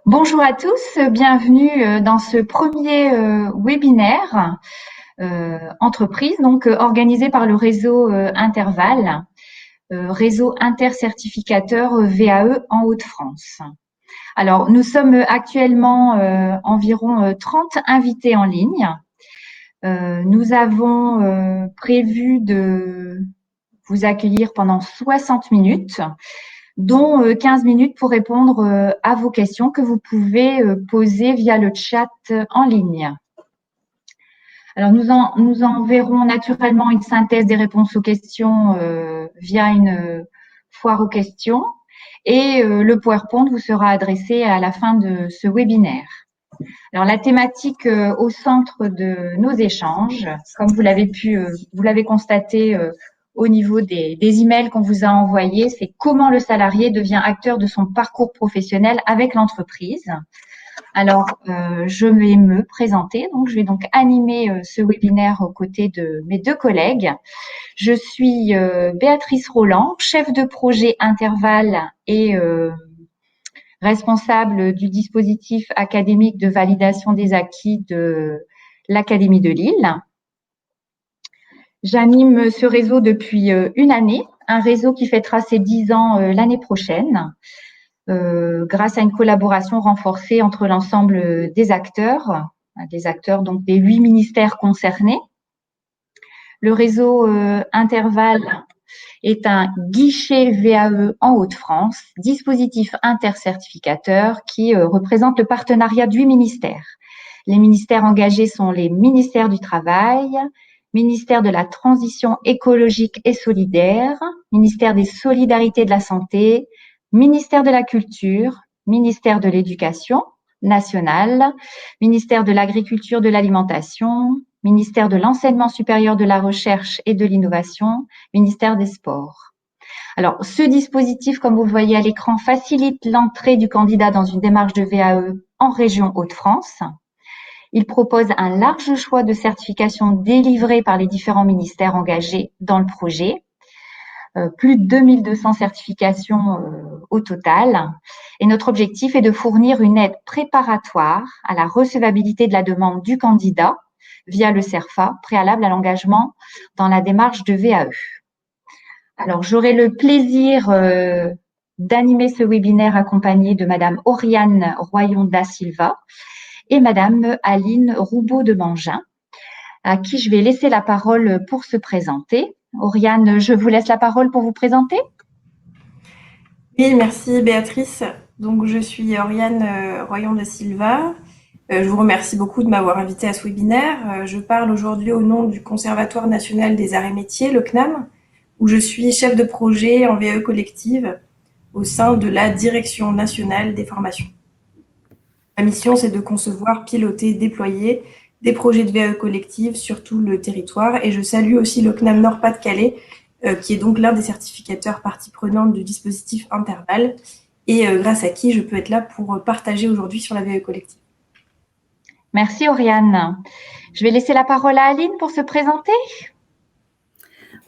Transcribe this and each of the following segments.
Bonjour à tous, bienvenue dans ce premier webinaire entreprise, donc organisé par le réseau Interval, réseau intercertificateur VAE en Hauts-de-France. Alors, nous sommes actuellement environ 30 invités en ligne. Nous avons prévu de vous accueillir pendant 60 minutes, dont 15 minutes pour répondre à vos questions que vous pouvez poser via le chat en ligne. Alors, nous enverrons naturellement une synthèse des réponses aux questions via une foire aux questions et le PowerPoint vous sera adressé à la fin de ce webinaire. Alors, la thématique au centre de nos échanges, comme vous l'avez constaté au niveau des emails qu'on vous a envoyés, c'est comment le salarié devient acteur de son parcours professionnel avec l'entreprise. Alors, je vais me présenter. Donc, je vais donc animer ce webinaire aux côtés de mes deux collègues. Je suis Béatrice Roland, chef de projet Interval et responsable du dispositif académique de validation des acquis de l'Académie de Lille. J'anime ce réseau depuis une année, un réseau qui fêtera ses 10 ans l'année prochaine, grâce à une collaboration renforcée entre l'ensemble des acteurs donc des 8 ministères concernés. Le réseau Interval est un guichet VAE en Hauts-de-France, dispositif intercertificateur qui représente le partenariat de 8 ministères. Les ministères engagés sont les ministères du Travail, ministère de la Transition écologique et solidaire, ministère des Solidarités et de la Santé, ministère de la Culture, ministère de l'Éducation nationale, ministère de l'Agriculture, de l'Alimentation, ministère de l'Enseignement supérieur de la Recherche et de l'Innovation, ministère des Sports. Alors, ce dispositif, comme vous le voyez à l'écran, facilite l'entrée du candidat dans une démarche de VAE en région Hauts-de-France. Il propose un large choix de certifications délivrées par les différents ministères engagés dans le projet. Plus de 2200 certifications au total. Et notre objectif est de fournir une aide préparatoire à la recevabilité de la demande du candidat via le CERFA, préalable à l'engagement dans la démarche de VAE. Alors, j'aurai le plaisir d'animer ce webinaire accompagné de Madame Oriane Royon da Silva et Madame Aline Roubaud de Mangin, à qui je vais laisser la parole pour se présenter. Oriane, je vous laisse la parole pour vous présenter. Oui, merci Béatrice. Donc, je suis Oriane Royon da Silva. Je vous remercie beaucoup de m'avoir invitée à ce webinaire. Je parle aujourd'hui au nom du Conservatoire national des arts et métiers, le CNAM, où je suis chef de projet en VAE collective au sein de la Direction nationale des formations. Ma mission, c'est de concevoir, piloter, déployer des projets de VAE collective sur tout le territoire. Et je salue aussi le CNAM Nord-Pas-de-Calais, qui est donc l'un des certificateurs partie prenante du dispositif Interval, et grâce à qui je peux être là pour partager aujourd'hui sur la VAE collective. Merci Oriane. Je vais laisser la parole à Aline pour se présenter.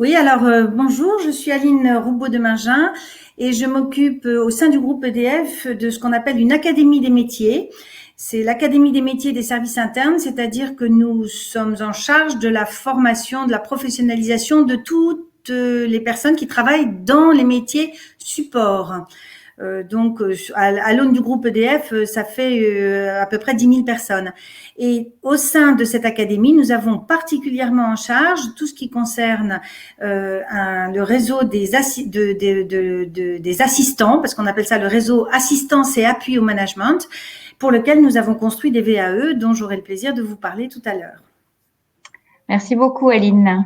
Oui, alors bonjour, je suis Aline Roubaud de Mangin et je m'occupe au sein du groupe EDF de ce qu'on appelle une académie des métiers. C'est l'académie des métiers des services internes, c'est-à-dire que nous sommes en charge de la formation, de la professionnalisation de toutes les personnes qui travaillent dans les métiers support. Donc, à l'aune du groupe EDF, ça fait à peu près 10 000 personnes. Et au sein de cette académie, nous avons particulièrement en charge tout ce qui concerne le réseau des assistants, parce qu'on appelle ça le réseau assistance et appui au management, pour lequel nous avons construit des VAE, dont j'aurai le plaisir de vous parler tout à l'heure. Merci beaucoup, Aline.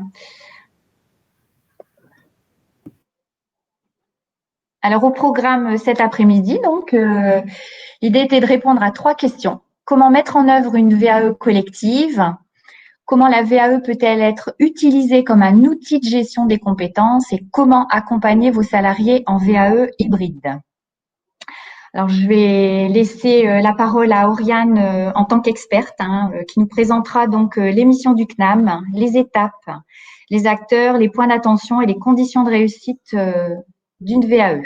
Alors, au programme cet après-midi, donc, l'idée était de répondre à 3 questions. Comment mettre en œuvre une VAE collective? Comment la VAE peut-elle être utilisée comme un outil de gestion des compétences? Et comment accompagner vos salariés en VAE hybride? Alors, je vais laisser la parole à Oriane en tant qu'experte, qui nous présentera donc les missions du CNAM, les étapes, les acteurs, les points d'attention et les conditions de réussite d'une VAE.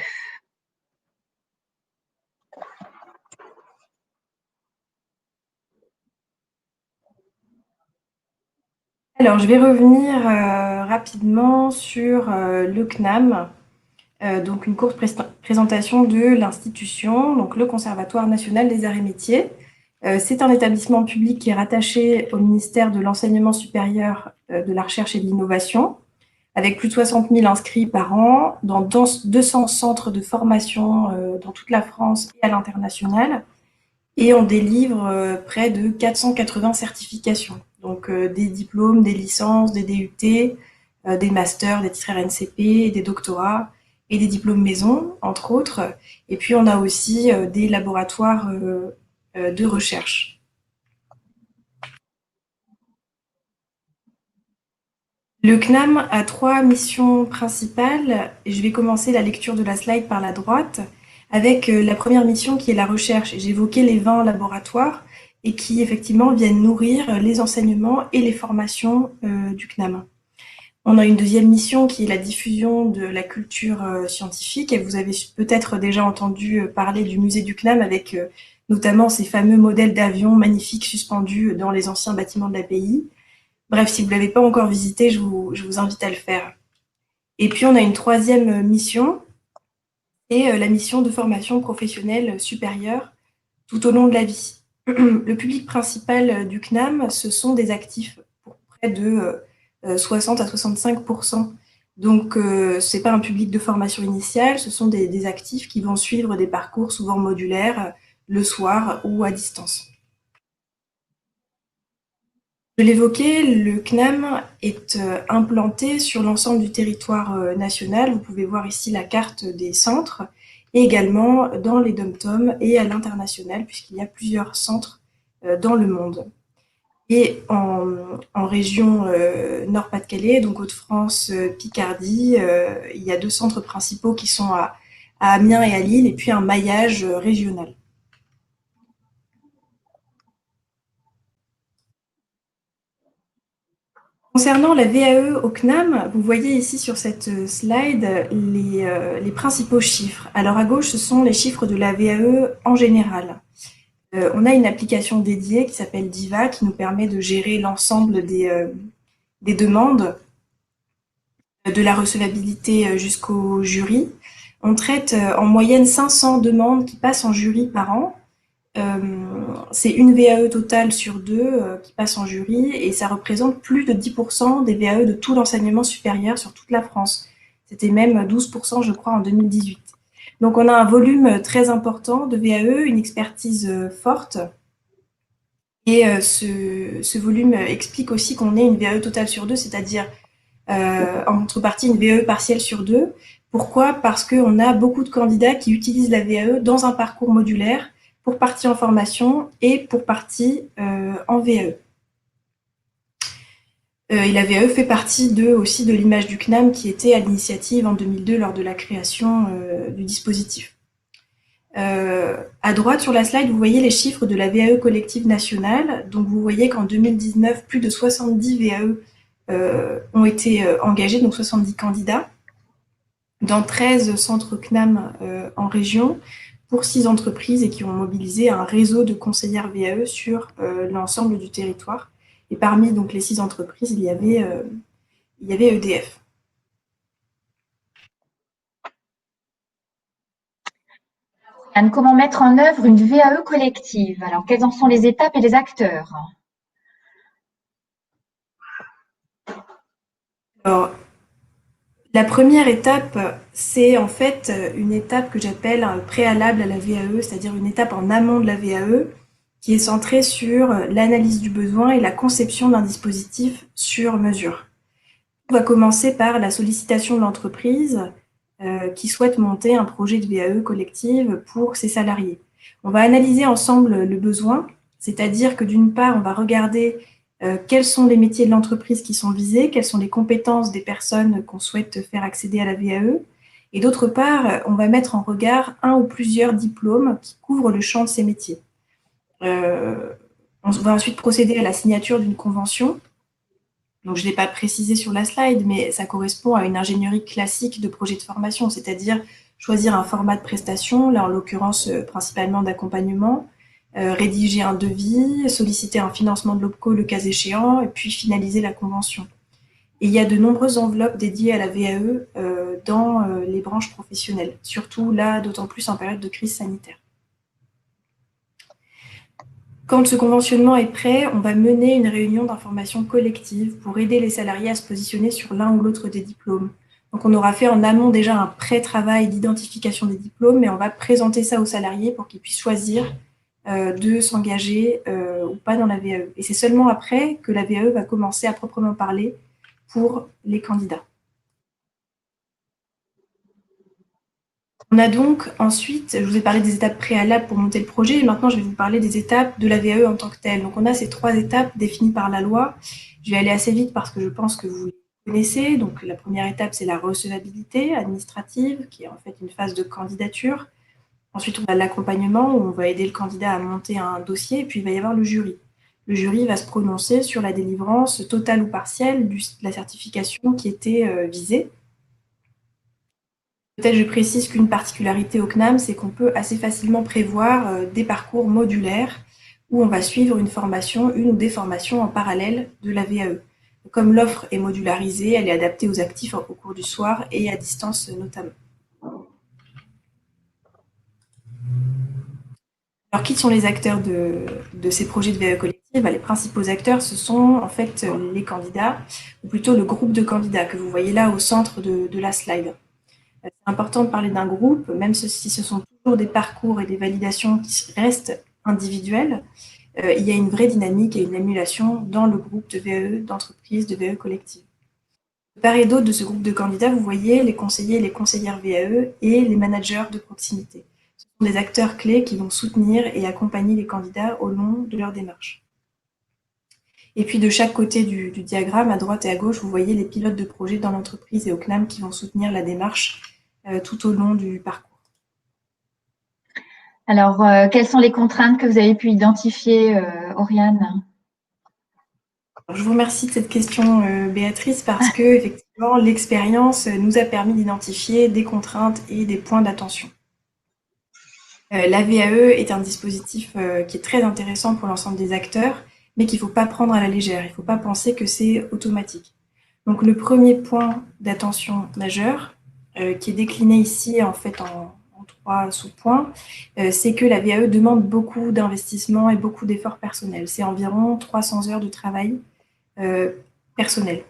Alors, je vais revenir rapidement sur le CNAM. Donc, une courte présentation de l'institution, donc le Conservatoire national des arts et métiers. C'est un établissement public qui est rattaché au ministère de l'Enseignement supérieur, de la Recherche et de l'Innovation, avec plus de 60 000 inscrits par an, dans 200 centres de formation dans toute la France et à l'international. Et on délivre près de 480 certifications, donc des diplômes, des licences, des DUT, des masters, des titres RNCP, des doctorats et des diplômes maison, entre autres. Et puis on a aussi des laboratoires de recherche. Le CNAM a 3 missions principales. Je vais commencer la lecture de la slide par la droite, avec la première mission qui est la recherche. J'évoquais les 20 laboratoires et qui effectivement viennent nourrir les enseignements et les formations du CNAM. On a une deuxième mission qui est la diffusion de la culture scientifique, et vous avez peut-être déjà entendu parler du musée du CNAM avec notamment ces fameux modèles d'avions magnifiques suspendus dans les anciens bâtiments de l'API. Bref, si vous ne l'avez pas encore visité, je vous invite à le faire. Et puis, on a une troisième mission, et la mission de formation professionnelle supérieure tout au long de la vie. Le public principal du CNAM, ce sont des actifs pour près de 60 à 65%. Donc, ce n'est pas un public de formation initiale, ce sont des actifs qui vont suivre des parcours souvent modulaires le soir ou à distance. Je l'évoquais, le CNAM est implanté sur l'ensemble du territoire national. Vous pouvez voir ici la carte des centres, et également dans les dom-toms et à l'international, puisqu'il y a plusieurs centres dans le monde. Et en région Nord-Pas-de-Calais, donc Hauts-de-France, Picardie, il y a 2 centres principaux qui sont à Amiens et à Lille, et puis un maillage régional. Concernant la VAE au CNAM, vous voyez ici sur cette slide les principaux chiffres. Alors à gauche, ce sont les chiffres de la VAE en général. On a une application dédiée qui s'appelle Diva, qui nous permet de gérer l'ensemble des demandes, de la recevabilité jusqu'au jury. On traite en moyenne 500 demandes qui passent en jury par an. C'est une VAE totale sur 2 qui passe en jury, et ça représente plus de 10% des VAE de tout l'enseignement supérieur sur toute la France. C'était même 12%, je crois, en 2018. Donc on a un volume très important de VAE, une expertise forte, et ce volume explique aussi qu'on ait une VAE totale sur 2, c'est-à-dire en contrepartie une VAE partielle sur 2. Pourquoi? Parce qu'on a beaucoup de candidats qui utilisent la VAE dans un parcours modulaire, pour partie en formation et pour partie en VAE. Et la VAE fait partie aussi de l'image du CNAM qui était à l'initiative en 2002 lors de la création du dispositif. À droite sur la slide, vous voyez les chiffres de la VAE collective nationale. Donc vous voyez qu'en 2019, plus de 70 VAE ont été engagés, donc 70 candidats, dans 13 centres CNAM en région, pour 6 entreprises, et qui ont mobilisé un réseau de conseillères VAE sur l'ensemble du territoire. Et parmi donc les 6 entreprises, il y avait EDF. Anne, comment mettre en œuvre une VAE collective? Alors, quelles en sont les étapes et les acteurs? Alors, la première étape, c'est en fait une étape que j'appelle un préalable à la VAE, c'est-à-dire une étape en amont de la VAE, qui est centrée sur l'analyse du besoin et la conception d'un dispositif sur mesure. On va commencer par la sollicitation de l'entreprise qui souhaite monter un projet de VAE collective pour ses salariés. On va analyser ensemble le besoin, c'est-à-dire que d'une part, on va regarder quels sont les métiers de l'entreprise qui sont visés, quelles sont les compétences des personnes qu'on souhaite faire accéder à la VAE, et d'autre part, on va mettre en regard un ou plusieurs diplômes qui couvrent le champ de ces métiers. On va ensuite procéder à la signature d'une convention. Donc, je ne l'ai pas précisé sur la slide, mais ça correspond à une ingénierie classique de projet de formation, c'est-à-dire choisir un format de prestation, là en l'occurrence principalement d'accompagnement, rédiger un devis, solliciter un financement de l'OPCO le cas échéant, et puis finaliser la convention. Et il y a de nombreuses enveloppes dédiées à la VAE dans les branches professionnelles, surtout là, d'autant plus en période de crise sanitaire. Quand ce conventionnement est prêt, on va mener une réunion d'information collective pour aider les salariés à se positionner sur l'un ou l'autre des diplômes. Donc on aura fait en amont déjà un pré-travail d'identification des diplômes, mais on va présenter ça aux salariés pour qu'ils puissent choisir de s'engager ou pas dans la VAE. Et c'est seulement après que la VAE va commencer à proprement parler pour les candidats. On a donc ensuite, je vous ai parlé des étapes préalables pour monter le projet, et maintenant je vais vous parler des étapes de la VAE en tant que telle. Donc on a ces 3 étapes définies par la loi. Je vais aller assez vite parce que je pense que vous les connaissez. Donc la première étape, c'est la recevabilité administrative, qui est en fait une phase de candidature. Ensuite, on a l'accompagnement, où on va aider le candidat à monter un dossier, et puis il va y avoir le jury. Le jury va se prononcer sur la délivrance totale ou partielle de la certification qui était visée. Peut-être je précise qu'une particularité au CNAM, c'est qu'on peut assez facilement prévoir des parcours modulaires où on va suivre une formation, une ou des formations en parallèle de la VAE. Comme l'offre est modularisée, elle est adaptée aux actifs au cours du soir et à distance notamment. Alors, qui sont les acteurs de ces projets de VAE collective? Les principaux acteurs, ce sont en fait les candidats, ou plutôt le groupe de candidats que vous voyez là au centre de la slide. C'est important de parler d'un groupe, même si ce sont toujours des parcours et des validations qui restent individuelles. Il y a une vraie dynamique et une émulation dans le groupe de VAE, d'entreprise, de VAE collective. De part et d'autre de ce groupe de candidats, vous voyez les conseillers et les conseillères VAE et les managers de proximité. Ce sont des acteurs clés qui vont soutenir et accompagner les candidats au long de leur démarche. Et puis de chaque côté du diagramme, à droite et à gauche, vous voyez les pilotes de projet dans l'entreprise et au CNAM qui vont soutenir la démarche tout au long du parcours. Alors, quelles sont les contraintes que vous avez pu identifier, Oriane? Je vous remercie de cette question, Béatrice, parce que effectivement, l'expérience nous a permis d'identifier des contraintes et des points d'attention. La VAE est un dispositif qui est très intéressant pour l'ensemble des acteurs, mais qu'il ne faut pas prendre à la légère. Il ne faut pas penser que c'est automatique. Donc, le premier point d'attention majeur, qui est décliné ici en fait en 3 sous-points, c'est que la VAE demande beaucoup d'investissement et beaucoup d'efforts personnels. C'est environ 300 heures de travail personnel.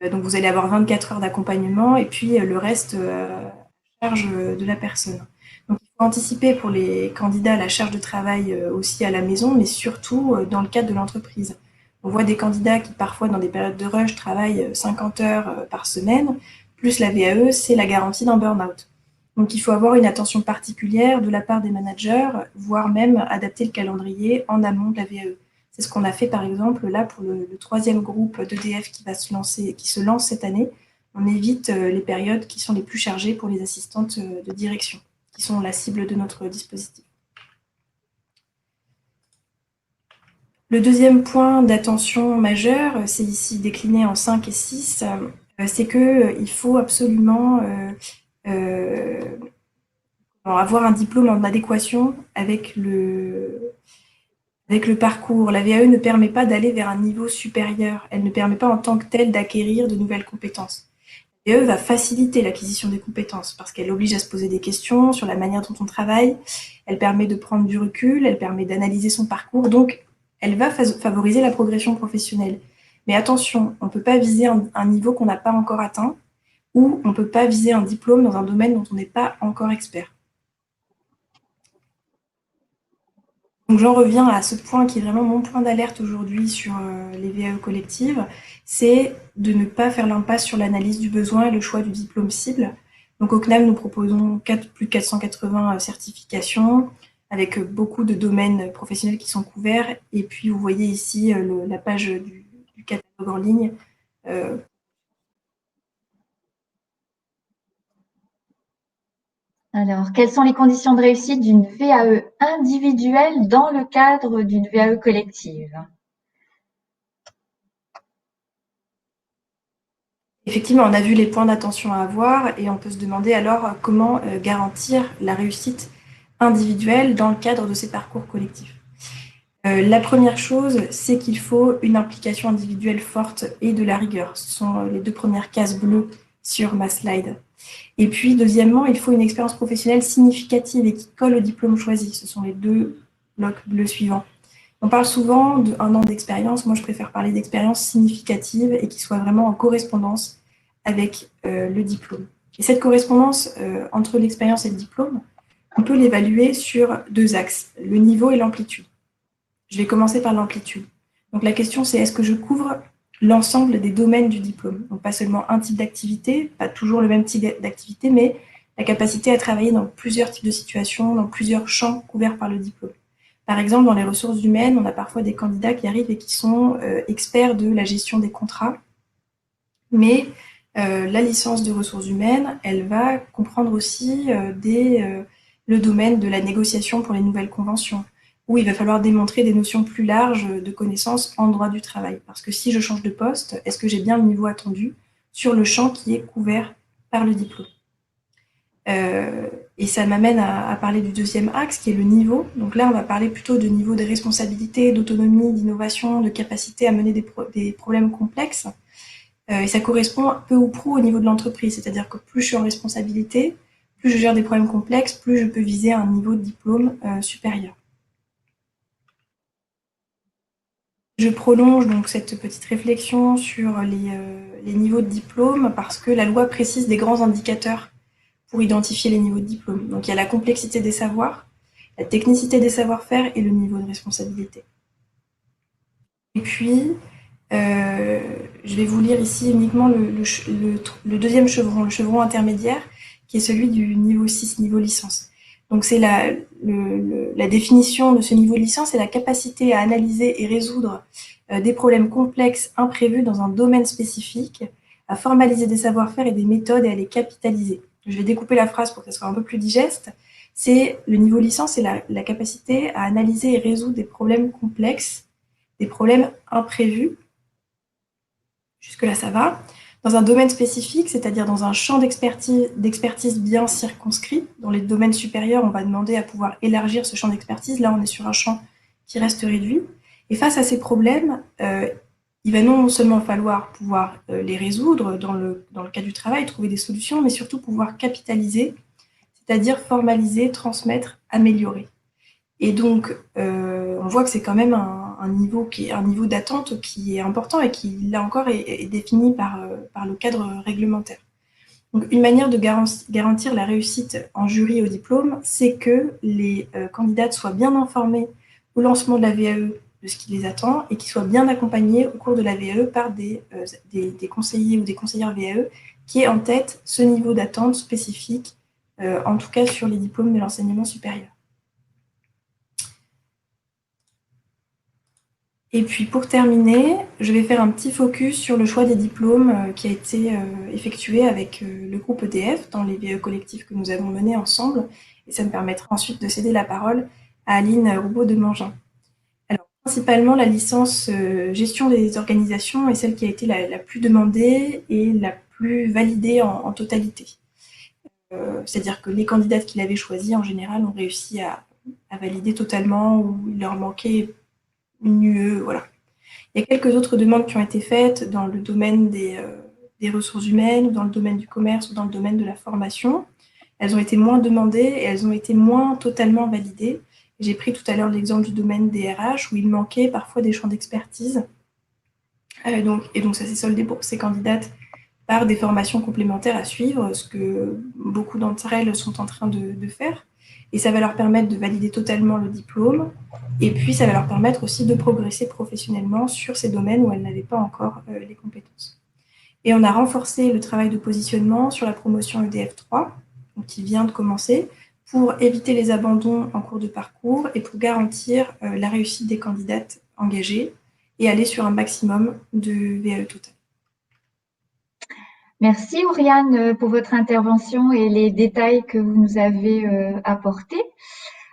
Donc, vous allez avoir 24 heures d'accompagnement et puis le reste à charge de la personne. Donc, il faut anticiper pour les candidats la charge de travail aussi à la maison, mais surtout dans le cadre de l'entreprise. On voit des candidats qui, parfois, dans des périodes de rush, travaillent 50 heures par semaine, plus la VAE, c'est la garantie d'un burn-out. Donc, il faut avoir une attention particulière de la part des managers, voire même adapter le calendrier en amont de la VAE. C'est ce qu'on a fait, par exemple, là, pour le 3e groupe d'EDF qui se lance cette année. On évite les périodes qui sont les plus chargées pour les assistantes de direction, qui sont la cible de notre dispositif. Le deuxième point d'attention majeur, c'est ici décliné en 5 et 6, c'est qu'il faut absolument avoir un diplôme en adéquation avec le parcours. La VAE ne permet pas d'aller vers un niveau supérieur. Elle ne permet pas en tant que telle d'acquérir de nouvelles compétences. La VAE va faciliter l'acquisition des compétences parce qu'elle oblige à se poser des questions sur la manière dont on travaille. Elle permet de prendre du recul, elle permet d'analyser son parcours. Donc, elle va favoriser la progression professionnelle. Mais attention, on ne peut pas viser un niveau qu'on n'a pas encore atteint ou on ne peut pas viser un diplôme dans un domaine dont on n'est pas encore expert. Donc j'en reviens à ce point qui est vraiment mon point d'alerte aujourd'hui sur les VAE collectives, c'est de ne pas faire l'impasse sur l'analyse du besoin et le choix du diplôme cible. Donc au CNAM, nous proposons plus de 480 certifications avec beaucoup de domaines professionnels qui sont couverts. Et puis vous voyez ici la page du catalogue en ligne. Alors, quelles sont les conditions de réussite d'une VAE individuelle dans le cadre d'une VAE collective? Effectivement, on a vu les points d'attention à avoir et on peut se demander alors comment garantir la réussite individuels dans le cadre de ces parcours collectifs. La première chose, c'est qu'il faut une implication individuelle forte et de la rigueur. Ce sont les 2 premières cases bleues sur ma slide. Et puis, deuxièmement, il faut une expérience professionnelle significative et qui colle au diplôme choisi. Ce sont les 2 blocs bleus suivants. On parle souvent d'1 an d'expérience. Moi, je préfère parler d'expérience significative et qui soit vraiment en correspondance avec le diplôme. Et cette correspondance entre l'expérience et le diplôme, on peut l'évaluer sur 2 axes, le niveau et l'amplitude. Je vais commencer par l'amplitude. Donc la question, c'est est-ce que je couvre l'ensemble des domaines du diplôme? Donc pas seulement un type d'activité, pas toujours le même type d'activité, mais la capacité à travailler dans plusieurs types de situations, dans plusieurs champs couverts par le diplôme. Par exemple, dans les ressources humaines, on a parfois des candidats qui arrivent et qui sont experts de la gestion des contrats, mais la licence de ressources humaines, elle va comprendre aussi le domaine de la négociation pour les nouvelles conventions, où il va falloir démontrer des notions plus larges de connaissances en droit du travail. Parce que si je change de poste, est-ce que j'ai bien le niveau attendu sur le champ qui est couvert par le diplôme? Et ça m'amène à parler du deuxième axe, qui est le niveau. Donc là, on va parler plutôt de niveau de responsabilité, d'autonomie, d'innovation, de capacité à mener des problèmes complexes. Et ça correspond peu ou prou au niveau de l'entreprise. C'est-à-dire que plus je suis en responsabilité, plus je gère des problèmes complexes, plus je peux viser un niveau de diplôme supérieur. Je prolonge donc cette petite réflexion sur les niveaux de diplôme parce que la loi précise des grands indicateurs pour identifier les niveaux de diplôme. Donc il y a la complexité des savoirs, la technicité des savoir-faire et le niveau de responsabilité. Et puis, je vais vous lire ici uniquement le deuxième chevron, le chevron intermédiaire, qui est celui du niveau 6, niveau licence. Donc c'est la définition de ce niveau de licence, c'est la capacité à analyser et résoudre des problèmes complexes imprévus dans un domaine spécifique, à formaliser des savoir-faire et des méthodes et à les capitaliser. Je vais découper la phrase pour que ça soit un peu plus digeste. C'est le niveau licence, c'est la capacité à analyser et résoudre des problèmes complexes, des problèmes imprévus. Jusque-là, ça va. Dans un domaine spécifique, c'est-à-dire dans un champ d'expertise bien circonscrit. Dans les domaines supérieurs, on va demander à pouvoir élargir ce champ d'expertise. Là, on est sur un champ qui reste réduit. Et face à ces problèmes, il va non seulement falloir pouvoir les résoudre dans le cas du travail, trouver des solutions, mais surtout pouvoir capitaliser, c'est-à-dire formaliser, transmettre, améliorer. Et donc, on voit que c'est quand même un niveau d'attente qui est important et qui, là encore, est défini par le cadre réglementaire. Donc, une manière de garantir la réussite en jury au diplôme, c'est que les candidates soient bien informées au lancement de la VAE de ce qui les attend et qu'ils soient bien accompagnés au cours de la VAE par des conseillers ou des conseillères VAE qui aient en tête ce niveau d'attente spécifique, en tout cas sur les diplômes de l'enseignement supérieur. Et puis pour terminer, je vais faire un petit focus sur le choix des diplômes qui a été effectué avec le groupe EDF dans les VAE collectifs que nous avons menés ensemble. Et ça me permettra ensuite de céder la parole à Aline Roubaud de Mangin. Alors, principalement, la licence gestion des organisations est celle qui a été la plus demandée et la plus validée en totalité. C'est-à-dire que les candidates qui l'avaient choisie, en général, ont réussi à valider totalement ou il leur manquait une UE, voilà. Il y a quelques autres demandes qui ont été faites dans le domaine des ressources humaines, ou dans le domaine du commerce, ou dans le domaine de la formation. Elles ont été moins demandées et elles ont été moins totalement validées. J'ai pris tout à l'heure l'exemple du domaine des RH, où il manquait parfois des champs d'expertise. Et donc ça s'est soldé pour ces candidates par des formations complémentaires à suivre, ce que beaucoup d'entre elles sont en train de faire. Et ça va leur permettre de valider totalement le diplôme. Et puis, ça va leur permettre aussi de progresser professionnellement sur ces domaines où elles n'avaient pas encore les compétences. Et on a renforcé le travail de positionnement sur la promotion EDF3, qui vient de commencer, pour éviter les abandons en cours de parcours et pour garantir la réussite des candidates engagées et aller sur un maximum de VAE total. Merci Oriane pour votre intervention et les détails que vous nous avez apportés.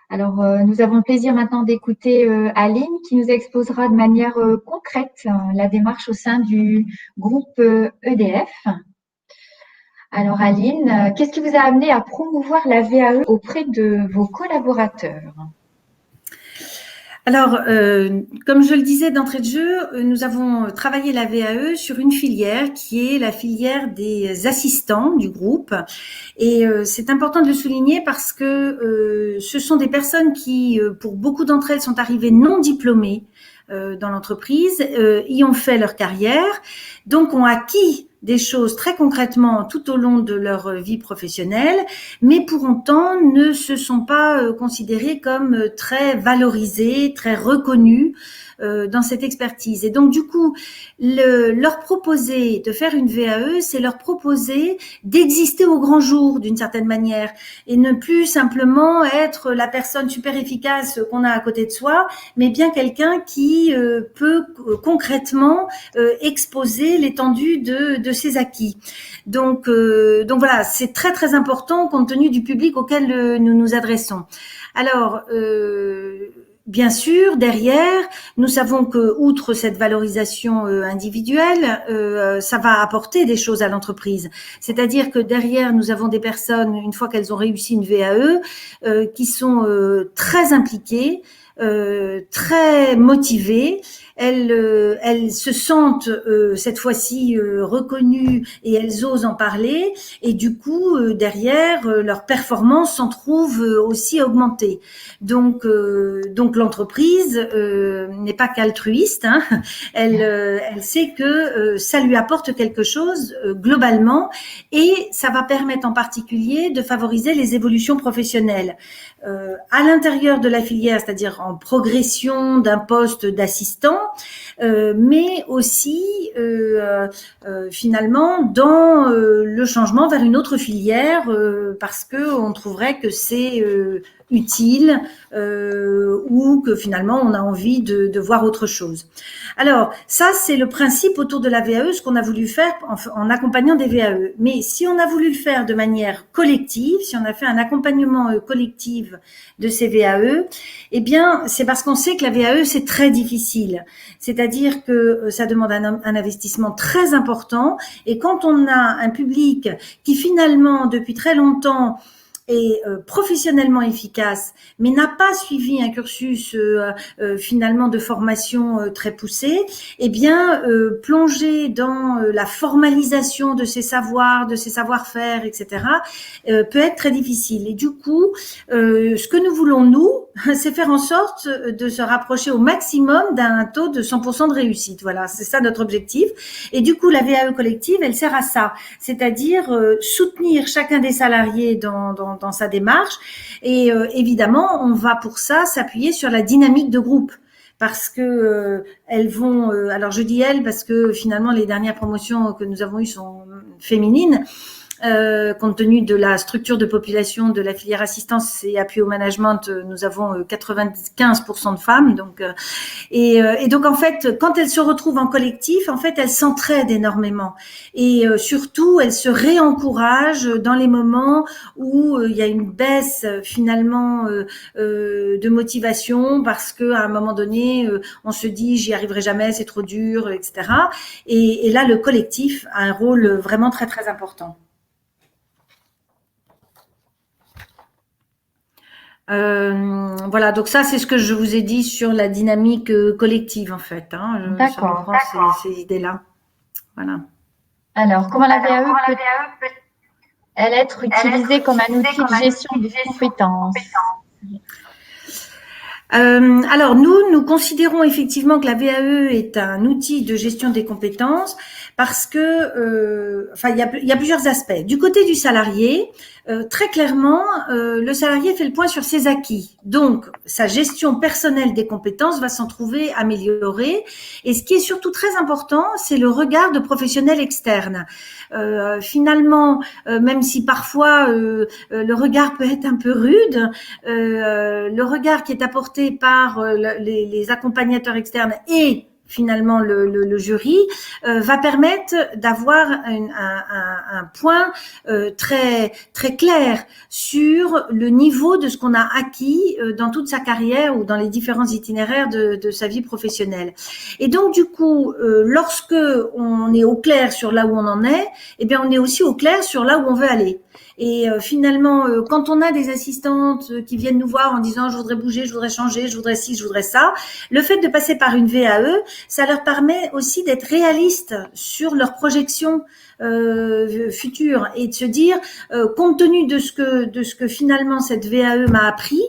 Alors, nous avons le plaisir maintenant d'écouter Aline qui nous exposera de manière concrète la démarche au sein du groupe EDF. Alors Aline, qu'est-ce qui vous a amené à promouvoir la VAE auprès de vos collaborateurs? Alors, comme je le disais d'entrée de jeu, nous avons travaillé la VAE sur une filière qui est la filière des assistants du groupe. Et c'est important de le souligner parce que ce sont des personnes qui, pour beaucoup d'entre elles, sont arrivées non diplômées dans l'entreprise, y ont fait leur carrière, donc ont acquis des choses très concrètement tout au long de leur vie professionnelle, mais pour autant ne se sont pas considérées comme très valorisées, très reconnues dans cette expertise. Et donc du coup, leur proposer de faire une VAE, c'est leur proposer d'exister au grand jour d'une certaine manière et ne plus simplement être la personne super efficace qu'on a à côté de soi, mais bien quelqu'un qui peut concrètement exposer l'étendue de ses acquis. Donc voilà, c'est très très important compte tenu du public auquel nous nous adressons. Alors, bien sûr, derrière, nous savons que, outre cette valorisation individuelle, ça va apporter des choses à l'entreprise. C'est-à-dire que derrière, nous avons des personnes, une fois qu'elles ont réussi une VAE, qui sont très impliquées, très motivées. Elles se sentent cette fois-ci reconnues et elles osent en parler. Et du coup, derrière, leur performance s'en trouve aussi augmentée. Donc l'entreprise n'est pas qu'altruiste, hein. Elle sait que ça lui apporte quelque chose globalement, et ça va permettre en particulier de favoriser les évolutions professionnelles à l'intérieur de la filière, c'est-à-dire en progression d'un poste d'assistant, mais aussi finalement dans le changement vers une autre filière, parce que on trouverait que c'est utile ou que finalement on a envie de voir autre chose. Alors ça, c'est le principe autour de la VAE, ce qu'on a voulu faire en accompagnant des VAE. Mais si on a voulu le faire de manière collective, si on a fait un accompagnement collectif de ces VAE, eh bien c'est parce qu'on sait que la VAE c'est très difficile. C'est-à-dire que ça demande un investissement très important, et quand on a un public qui finalement depuis très longtemps est professionnellement efficace, mais n'a pas suivi un cursus finalement de formation très poussé, eh bien plonger dans la formalisation de ses savoirs, de ses savoir-faire, etc., peut être très difficile. Et du coup, ce que nous voulons, nous, c'est faire en sorte de se rapprocher au maximum d'un taux de 100% de réussite. Voilà, c'est ça notre objectif. Et du coup, la VAE collective, elle sert à ça, c'est-à-dire soutenir chacun des salariés dans sa démarche. Et évidemment, on va pour ça s'appuyer sur la dynamique de groupe, parce que elles vont, alors je dis elles parce que finalement les dernières promotions que nous avons eues sont féminines, compte tenu de la structure de population de la filière assistance et appui au management, nous avons 95% de femmes. Donc, et donc en fait, quand elles se retrouvent en collectif, en fait, elles s'entraident énormément. Et surtout, elles se réencouragent dans les moments où il y a une baisse finalement de motivation, parce que à un moment donné, on se dit j'y arriverai jamais, c'est trop dur, etc. Et là, le collectif a un rôle vraiment très très important. Voilà, donc ça c'est ce que je vous ai dit sur la dynamique collective en fait, hein. D'accord. Ces idées-là. Voilà. Alors, comment la VAE peut-elle être utilisée comme un outil de gestion des compétences? Alors nous considérons effectivement que la VAE est un outil de gestion des compétences, parce que il y a plusieurs aspects. Du côté du salarié, très clairement, le salarié fait le point sur ses acquis. Donc, sa gestion personnelle des compétences va s'en trouver améliorée. Et ce qui est surtout très important, c'est le regard de professionnels externes. Finalement, même si parfois le regard peut être un peu rude, le regard qui est apporté par les accompagnateurs externes et finalement le jury, va permettre d'avoir un point très très clair sur le niveau de ce qu'on a acquis dans toute sa carrière ou dans les différents itinéraires de sa vie professionnelle. Et donc du coup, lorsque on est au clair sur là où on en est, eh bien on est aussi au clair sur là où on veut aller. Et finalement, quand on a des assistantes qui viennent nous voir en disant je voudrais bouger, je voudrais changer, je voudrais ci, je voudrais ça, le fait de passer par une VAE, ça leur permet aussi d'être réalistes sur leurs projections futures et de se dire, compte tenu de ce que finalement cette VAE m'a appris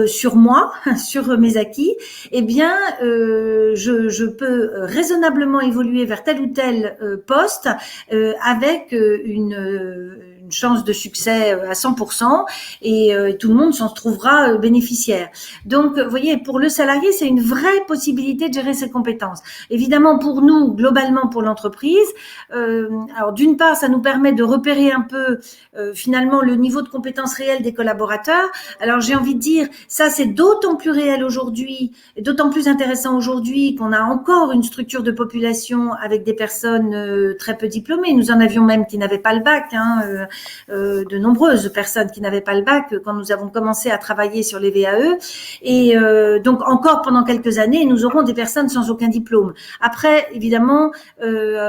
sur moi, sur mes acquis, eh bien, je peux raisonnablement évoluer vers tel ou tel poste avec une chance de succès à 100% et tout le monde s'en trouvera bénéficiaire. Donc, vous voyez, pour le salarié, c'est une vraie possibilité de gérer ses compétences. Évidemment, pour nous, globalement, pour l'entreprise, alors d'une part, ça nous permet de repérer un peu finalement le niveau de compétences réelles des collaborateurs. Alors, j'ai envie de dire, ça, c'est d'autant plus réel aujourd'hui, et d'autant plus intéressant aujourd'hui qu'on a encore une structure de population avec des personnes très peu diplômées. Nous en avions même qui n'avaient pas le bac, de nombreuses personnes qui n'avaient pas le bac quand nous avons commencé à travailler sur les VAE. Et donc encore pendant quelques années, nous aurons des personnes sans aucun diplôme. Après, évidemment, la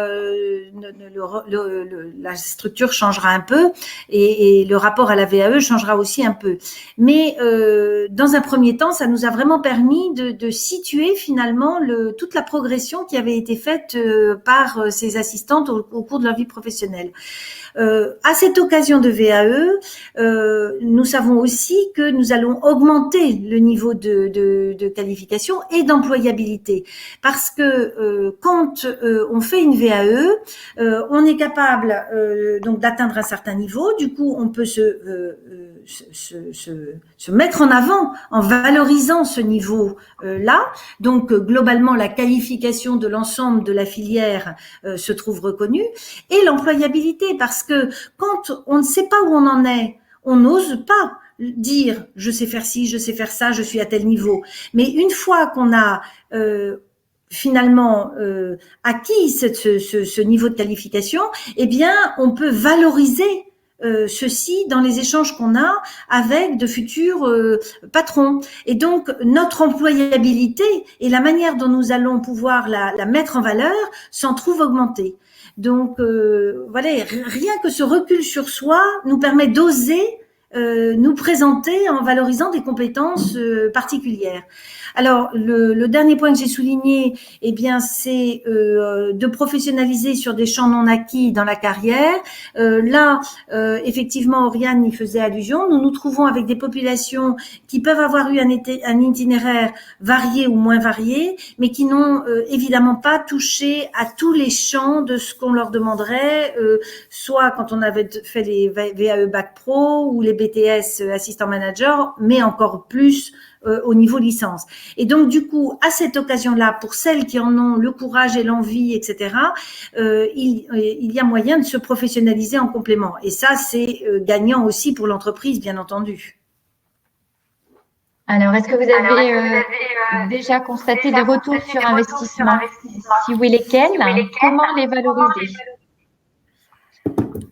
structure changera un peu et le rapport à la VAE changera aussi un peu. Mais dans un premier temps, ça nous a vraiment permis de situer finalement toute la progression qui avait été faite par ces assistantes au cours de leur vie professionnelle. À cette occasion de VAE, nous savons aussi que nous allons augmenter le niveau de qualification et d'employabilité, parce que quand on fait une VAE, on est capable donc d'atteindre un certain niveau. Du coup, on peut se mettre en avant en valorisant ce niveau là. Donc globalement, la qualification de l'ensemble de la filière se trouve reconnue, et l'employabilité, parce que quand on ne sait pas où on en est, on n'ose pas dire je sais faire ci, je sais faire ça, je suis à tel niveau. Mais une fois qu'on a finalement acquis ce niveau de qualification, eh bien on peut valoriser ceci dans les échanges qu'on a avec de futurs patrons. Et donc notre employabilité et la manière dont nous allons pouvoir la mettre en valeur s'en trouve augmentée. Donc voilà, rien que ce recul sur soi nous permet d'oser nous présenter en valorisant des compétences particulières. Alors, le dernier point que j'ai souligné, eh bien, c'est de professionnaliser sur des champs non acquis dans la carrière. Là, effectivement, Oriane y faisait allusion. Nous nous trouvons avec des populations qui peuvent avoir eu un itinéraire varié ou moins varié, mais qui n'ont évidemment pas touché à tous les champs de ce qu'on leur demanderait, soit quand on avait fait les VAE Bac Pro ou les BTS assistant manager, mais encore plus au niveau licence. Et donc du coup, à cette occasion-là, pour celles qui en ont le courage et l'envie, etc., il y a moyen de se professionnaliser en complément. Et ça, c'est gagnant aussi pour l'entreprise, bien entendu. Alors, est-ce que vous avez déjà constaté des retours sur investissement? Si oui, lesquels? Comment les valoriser?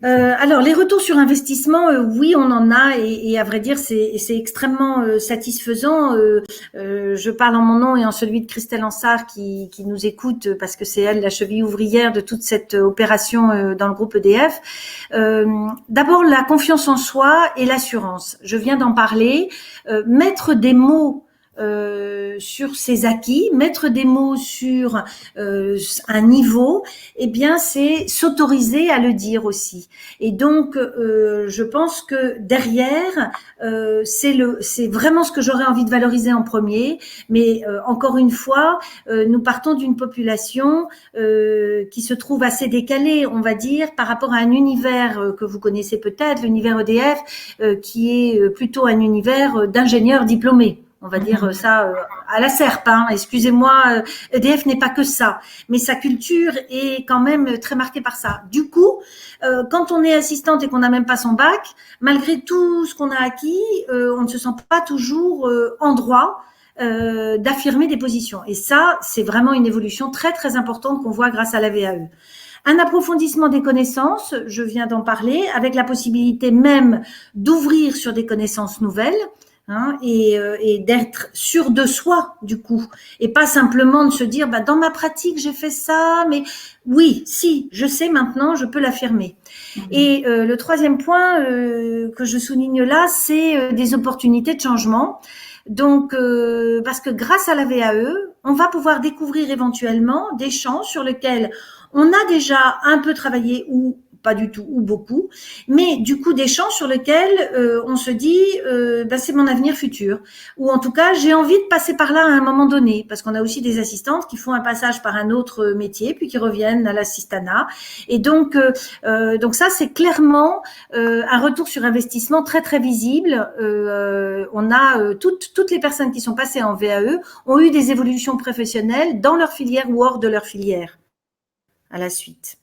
Alors, les retours sur investissement, oui, on en a, et à vrai dire, c'est extrêmement satisfaisant. Je parle en mon nom et en celui de Christelle Ansart qui nous écoute, parce que c'est elle la cheville ouvrière de toute cette opération dans le groupe EDF. D'abord, la confiance en soi et l'assurance. Je viens d'en parler. Mettre des mots sur ses acquis, mettre des mots sur un niveau, eh bien c'est s'autoriser à le dire aussi. Et donc je pense que derrière c'est vraiment ce que j'aurais envie de valoriser en premier. Mais encore une fois, nous partons d'une population qui se trouve assez décalée, on va dire, par rapport à un univers que vous connaissez peut-être, l'univers EDF, qui est plutôt un univers d'ingénieurs diplômés. On va dire ça à la serpe, hein. Excusez-moi, EDF n'est pas que ça, mais sa culture est quand même très marquée par ça. Du coup, quand on est assistante et qu'on n'a même pas son bac, malgré tout ce qu'on a acquis, on ne se sent pas toujours en droit d'affirmer des positions. Et ça, c'est vraiment une évolution très, très importante qu'on voit grâce à la VAE. Un approfondissement des connaissances, je viens d'en parler, avec la possibilité même d'ouvrir sur des connaissances nouvelles. Et d'être sûr de soi du coup, et pas simplement de se dire dans ma pratique j'ai fait ça, mais oui, si je sais maintenant, je peux l'affirmer. Et le troisième point que je souligne là, c'est des opportunités de changement. Donc parce que grâce à la VAE, on va pouvoir découvrir éventuellement des champs sur lesquels on a déjà un peu travaillé ou pas du tout ou beaucoup, mais du coup des champs sur lesquels on se dit c'est mon avenir futur, ou en tout cas j'ai envie de passer par là à un moment donné, parce qu'on a aussi des assistantes qui font un passage par un autre métier puis qui reviennent à l'assistanat, et donc ça c'est clairement un retour sur investissement très très visible. On a toutes les personnes qui sont passées en VAE ont eu des évolutions professionnelles dans leur filière ou hors de leur filière à la suite.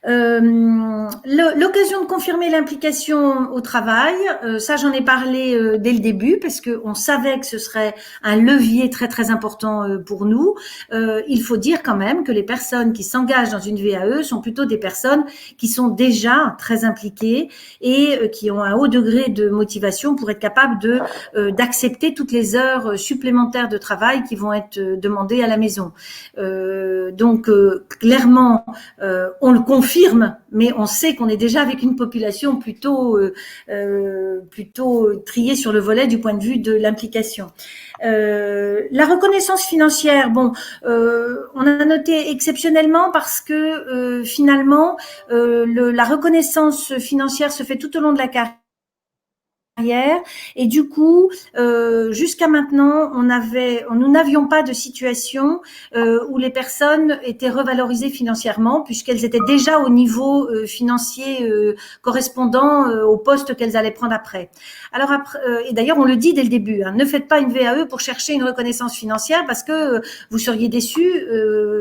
L'occasion de confirmer l'implication au travail, ça j'en ai parlé dès le début parce que on savait que ce serait un levier très très important pour nous. Il faut dire quand même que les personnes qui s'engagent dans une VAE sont plutôt des personnes qui sont déjà très impliquées et qui ont un haut degré de motivation pour être capables d'accepter toutes les heures supplémentaires de travail qui vont être demandées à la maison. Donc clairement, on le confirme, mais on sait qu'on est déjà avec une population plutôt triée sur le volet du point de vue de l'implication. La reconnaissance financière, on a noté exceptionnellement parce que finalement la reconnaissance financière se fait tout au long de la carrière. Et du coup, jusqu'à maintenant, nous n'avions pas de situation où les personnes étaient revalorisées financièrement, puisqu'elles étaient déjà au niveau financier correspondant au poste qu'elles allaient prendre après. Alors après, et d'ailleurs, on le dit dès le début, ne faites pas une VAE pour chercher une reconnaissance financière, parce que vous seriez déçus.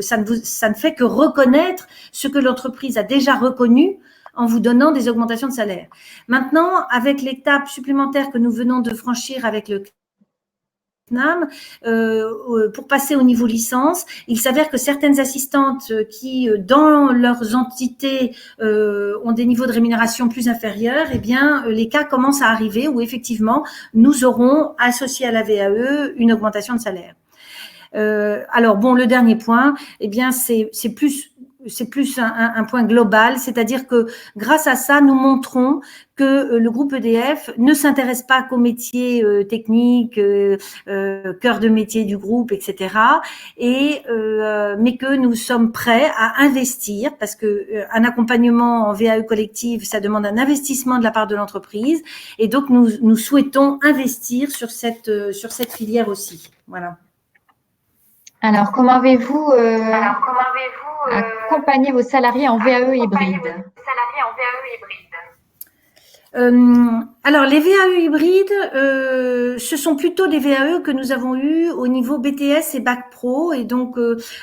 Ça ne fait que reconnaître ce que l'entreprise a déjà reconnu en vous donnant des augmentations de salaire. Maintenant, avec l'étape supplémentaire que nous venons de franchir avec le CNAM, pour passer au niveau licence, il s'avère que certaines assistantes qui, dans leurs entités, ont des niveaux de rémunération plus inférieurs, les cas commencent à arriver où effectivement, nous aurons associé à la VAE une augmentation de salaire. Le dernier point, c'est plus un point global, c'est-à-dire que grâce à ça, nous montrons que le groupe EDF ne s'intéresse pas qu'aux métiers techniques, cœur de métier du groupe, etc. Mais que nous sommes prêts à investir, parce que un accompagnement en VAE collective, ça demande un investissement de la part de l'entreprise, et donc nous souhaitons investir sur cette filière aussi. Voilà. Alors, comment avez-vous accompagné vos salariés en VAE hybride? Alors, les VAE hybrides, ce sont plutôt des VAE que nous avons eus au niveau BTS et Bac Pro, et donc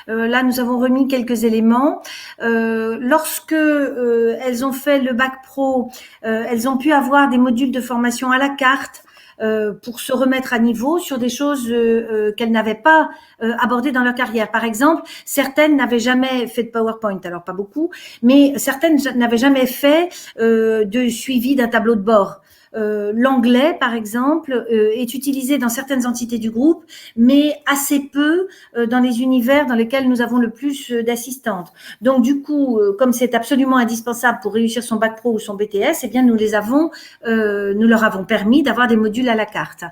là, nous avons remis quelques éléments. Lorsque elles ont fait le Bac Pro, elles ont pu avoir des modules de formation à la carte, pour se remettre à niveau sur des choses qu'elles n'avaient pas abordées dans leur carrière. Par exemple, certaines n'avaient jamais fait de PowerPoint, alors pas beaucoup, mais certaines n'avaient jamais fait de suivi d'un tableau de bord. L'anglais, par exemple, est utilisé dans certaines entités du groupe, mais assez peu dans les univers dans lesquels nous avons le plus d'assistantes. Donc, du coup, comme c'est absolument indispensable pour réussir son Bac Pro ou son BTS, nous leur avons permis d'avoir des modules à la carte.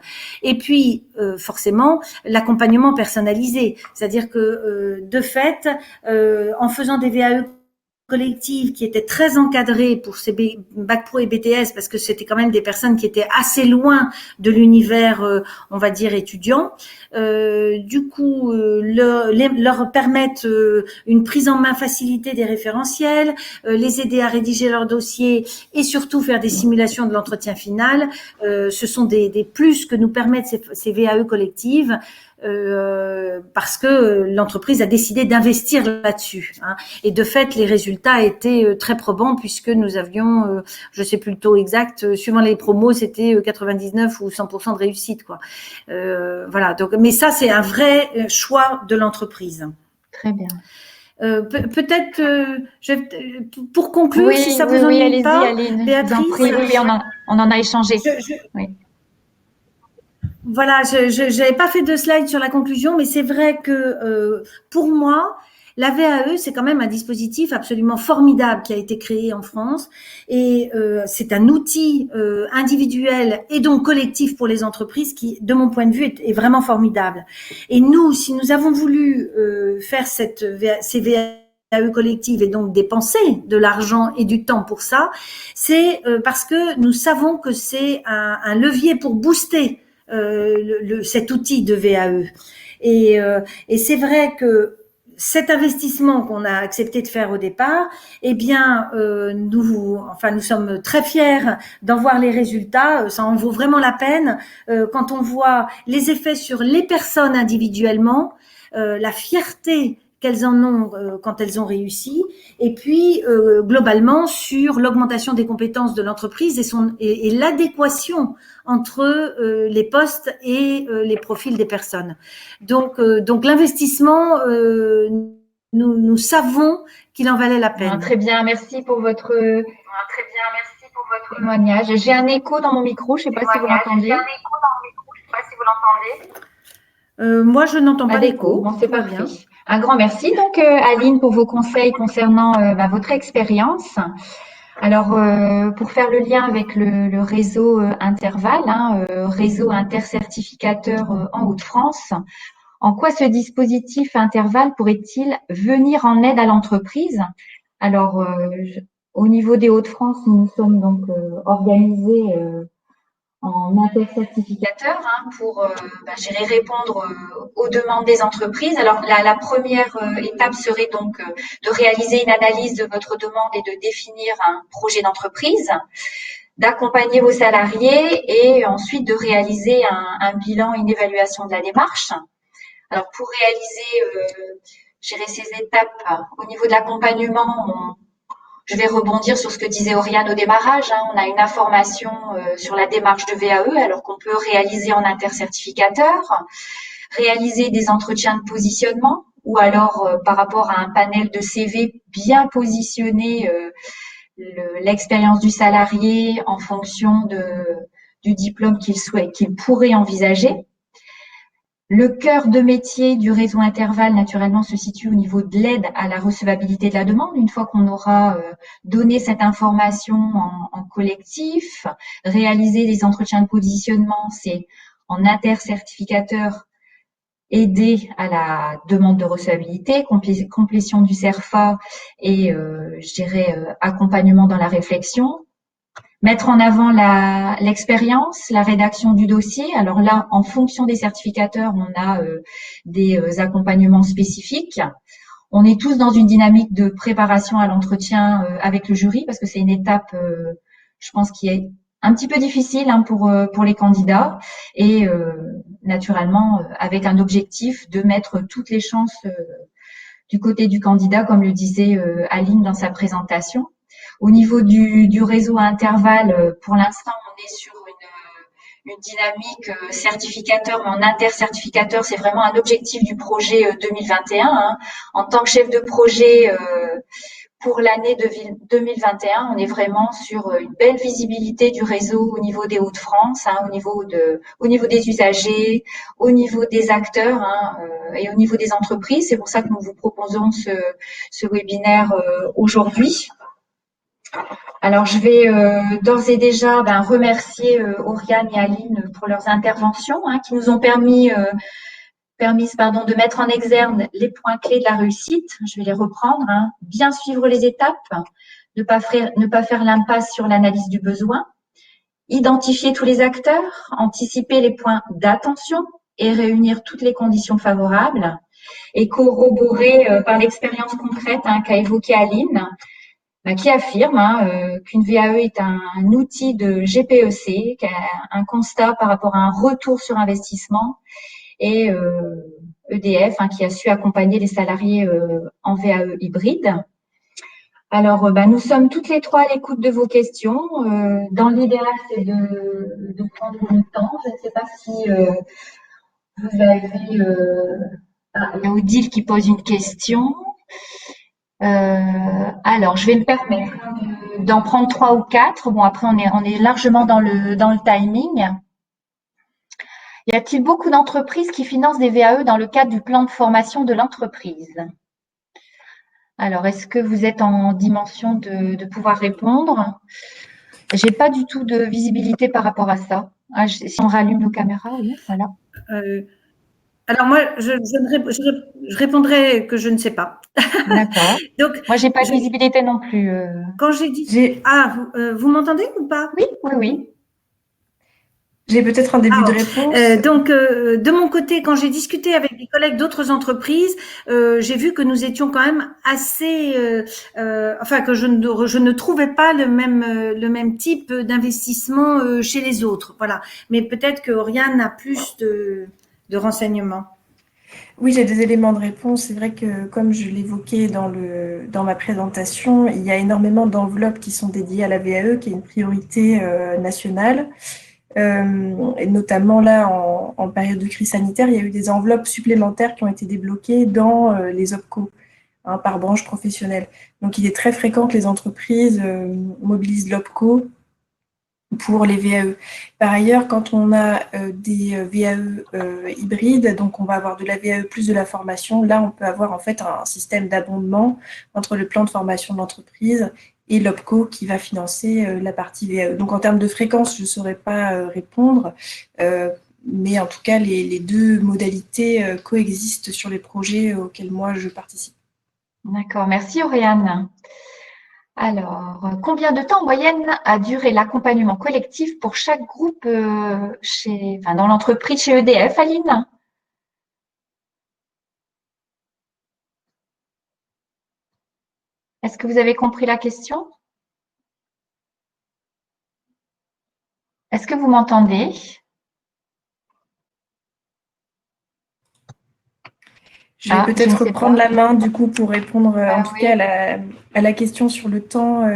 Et puis, forcément, l'accompagnement personnalisé, c'est-à-dire que, de fait, en faisant des VAE collective qui était très encadrée pour ces Bac Pro et BTS, parce que c'était quand même des personnes qui étaient assez loin de l'univers, on va dire, étudiant. Du coup, leur permettre une prise en main facilitée des référentiels, les aider à rédiger leur dossier et surtout faire des simulations de l'entretien final. Ce sont des plus que nous permettent ces VAE collectives. Parce que l'entreprise a décidé d'investir là-dessus, et de fait les résultats résultats étaient très probants puisque nous avions, je sais plus le taux exact, suivant les promos, c'était 99 ou 100% de réussite, quoi. Voilà. Donc, mais ça, c'est un vrai choix de l'entreprise. Très bien. Peut-être, pour conclure, Oui, si ça oui, vous oui, ennuie allez-y, pas, Aline, je vous en Béatrice. prie. Oui, oui, on en a échangé. Oui. Voilà, je n'avais pas fait de slide sur la conclusion, mais c'est vrai que pour moi, la VAE, c'est quand même un dispositif absolument formidable qui a été créé en France et c'est un outil individuel et donc collectif pour les entreprises qui, de mon point de vue, est vraiment formidable. Et nous, si nous avons voulu faire ces VAE collectives et donc dépenser de l'argent et du temps pour ça, c'est parce que nous savons que c'est un levier pour booster cet outil de VAE. Et c'est vrai que cet investissement qu'on a accepté de faire au départ, eh bien, nous sommes très fiers d'en voir les résultats. Ça en vaut vraiment la peine quand on voit les effets sur les personnes individuellement, la fierté qu'elles en ont quand elles ont réussi, et puis globalement sur l'augmentation des compétences de l'entreprise et l'adéquation entre les postes et les profils des personnes. Donc l'investissement, nous savons qu'il en valait la peine. Très bien, merci pour votre témoignage. J'ai un écho dans mon micro, je ne sais pas si vous l'entendez. Moi, je n'entends pas d'écho. Bon, c'est parfait. Un grand merci donc Aline pour vos conseils concernant votre expérience. Alors pour faire le lien avec le réseau Interval, réseau intercertificateur en Hauts-de-France, en quoi ce dispositif Interval pourrait-il venir en aide à l'entreprise? Alors au niveau des Hauts-de-France, nous sommes donc organisés en intercertificateur pour répondre aux demandes des entreprises. Alors la première étape serait donc de réaliser une analyse de votre demande et de définir un projet d'entreprise, d'accompagner vos salariés et ensuite de réaliser un bilan, une évaluation de la démarche. Alors pour réaliser ces étapes au niveau de l'accompagnement, je vais rebondir sur ce que disait Oriane au démarrage. On a une information sur la démarche de VAE, alors qu'on peut réaliser en intercertificateur, réaliser des entretiens de positionnement, ou alors par rapport à un panel de CV bien positionné, l'expérience du salarié en fonction du diplôme qu'il pourrait envisager. Le cœur de métier du réseau Interval, naturellement, se situe au niveau de l'aide à la recevabilité de la demande. Une fois qu'on aura donné cette information en collectif, réalisé des entretiens de positionnement, c'est en intercertificateur aider à la demande de recevabilité, complétion du CERFA et, accompagnement dans la réflexion. Mettre en avant l'expérience, la rédaction du dossier. Alors là, en fonction des certificateurs, on a des accompagnements spécifiques. On est tous dans une dynamique de préparation à l'entretien avec le jury parce que c'est une étape, je pense, qui est un petit peu difficile pour les candidats et naturellement avec un objectif de mettre toutes les chances du côté du candidat, comme le disait Aline dans sa présentation. Au niveau du réseau Interval, pour l'instant, on est sur une dynamique certificateur, mais en intercertificateur, c'est vraiment un objectif du projet 2021. En tant que chef de projet pour l'année 2021, on est vraiment sur une belle visibilité du réseau au niveau des Hauts-de-France, au niveau des usagers, au niveau des acteurs et au niveau des entreprises. C'est pour ça que nous vous proposons ce webinaire aujourd'hui. Alors, je vais d'ores et déjà remercier Oriane et Aline pour leurs interventions qui nous ont permises de mettre en exergue les points clés de la réussite. Je vais les reprendre. Bien suivre les étapes, ne pas faire l'impasse sur l'analyse du besoin, identifier tous les acteurs, anticiper les points d'attention et réunir toutes les conditions favorables et corroborer par l'expérience concrète qu'a évoquée Aline, qui affirme qu'une VAE est un outil de GPEC, un constat par rapport à un retour sur investissement, et EDF qui a su accompagner les salariés en VAE hybride. Alors, nous sommes toutes les trois à l'écoute de vos questions. Dans l'idéal, c'est de prendre le temps. Je ne sais pas si vous avez... il y a Odile qui pose une question. Alors, je vais me permettre d'en prendre 3 ou 4. Bon, après, on est largement dans le timing. Y a-t-il beaucoup d'entreprises qui financent des VAE dans le cadre du plan de formation de l'entreprise? Alors, est-ce que vous êtes en dimension de pouvoir répondre? J'ai pas du tout de visibilité par rapport à ça. Si on rallume nos caméras, oui, voilà. Alors moi, je répondrai que je ne sais pas. D'accord. Donc, Moi, j'ai pas de visibilité non plus. quand j'ai dit... vous m'entendez ou pas? Oui, oui, oui. J'ai peut-être un début de réponse. Donc, de mon côté, quand j'ai discuté avec des collègues d'autres entreprises, j'ai vu que nous étions quand même assez, que je ne trouvais pas le même type d'investissement chez les autres. Voilà. Mais peut-être que Oriane a plus de renseignements. Oui, j'ai des éléments de réponse. C'est vrai que, comme je l'évoquais dans ma présentation, il y a énormément d'enveloppes qui sont dédiées à la VAE, qui est une priorité nationale. Et notamment là, en période de crise sanitaire, il y a eu des enveloppes supplémentaires qui ont été débloquées dans les OPCO, par branche professionnelle. Donc, il est très fréquent que les entreprises mobilisent l'OPCO pour les VAE. Par ailleurs, quand on a des VAE hybrides, donc on va avoir de la VAE plus de la formation, là, on peut avoir en fait un système d'abondement entre le plan de formation de l'entreprise et l'OPCO qui va financer la partie VAE. Donc, en termes de fréquence, je ne saurais pas répondre, mais en tout cas, les deux modalités coexistent sur les projets auxquels moi, je participe. D'accord, merci Oriane. Alors, combien de temps en moyenne a duré l'accompagnement collectif pour chaque groupe dans l'entreprise chez EDF, Aline? Est-ce que vous avez compris la question? Est-ce que vous m'entendez? Je vais peut-être prendre la main du coup pour répondre en tout cas à la question sur le temps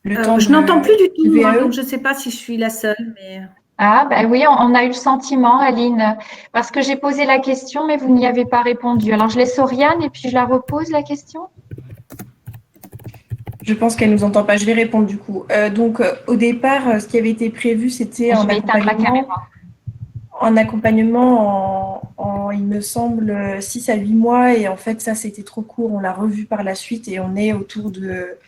je n'entends plus du tout, donc je ne sais pas si je suis la seule. Mais... Ah, ben oui, on a eu le sentiment, Aline, parce que j'ai posé la question, mais vous n'y avez pas répondu. Alors, je laisse Oriane et puis je la repose, la question. Je pense qu'elle ne nous entend pas. Je vais répondre du coup. Donc, au départ, ce qui avait été prévu, c'était un accompagnement en, il me semble, 6 à 8 mois. Et en fait, ça, c'était trop court. On l'a revu par la suite et on est autour de,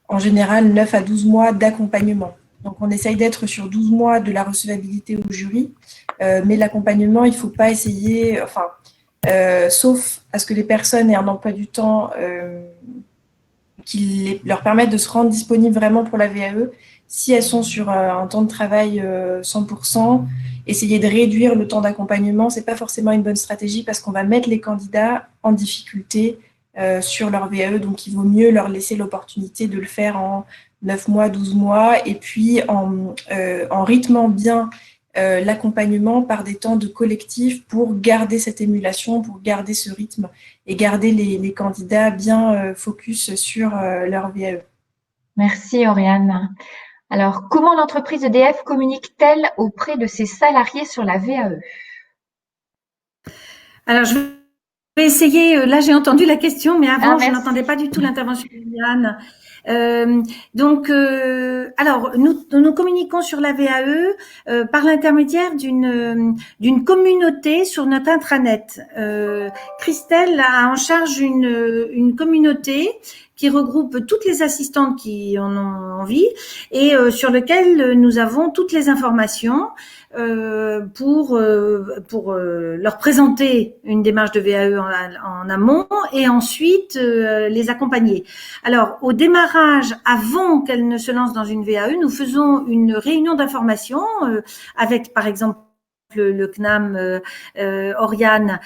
en général, 9 à 12 mois d'accompagnement. Donc, on essaye d'être sur 12 mois de la recevabilité au jury. Mais l'accompagnement, il ne faut pas essayer, sauf à ce que les personnes aient un emploi du temps qui leur permettent de se rendre disponibles vraiment pour la VAE. Si elles sont sur un temps de travail 100%, essayer de réduire le temps d'accompagnement, ce n'est pas forcément une bonne stratégie parce qu'on va mettre les candidats en difficulté sur leur VAE. Donc, il vaut mieux leur laisser l'opportunité de le faire en 9 mois, 12 mois et puis en rythmant bien l'accompagnement par des temps de collectif pour garder cette émulation, pour garder ce rythme et garder les candidats bien focus sur leur VAE. Merci Oriane. Alors, comment l'entreprise EDF communique-t-elle auprès de ses salariés sur la VAE? Alors, je vais essayer, là j'ai entendu la question, mais avant je n'entendais pas du tout l'intervention de Yann. Alors nous communiquons sur la VAE par l'intermédiaire d'une communauté sur notre intranet. Christelle a en charge une communauté qui regroupe toutes les assistantes qui en ont envie et sur lequel nous avons toutes les informations pour leur présenter une démarche de VAE en amont et ensuite les accompagner. Alors, au démarrage, avant qu'elles ne se lancent dans une VAE, nous faisons une réunion d'information avec, par exemple, le CNAM Oriane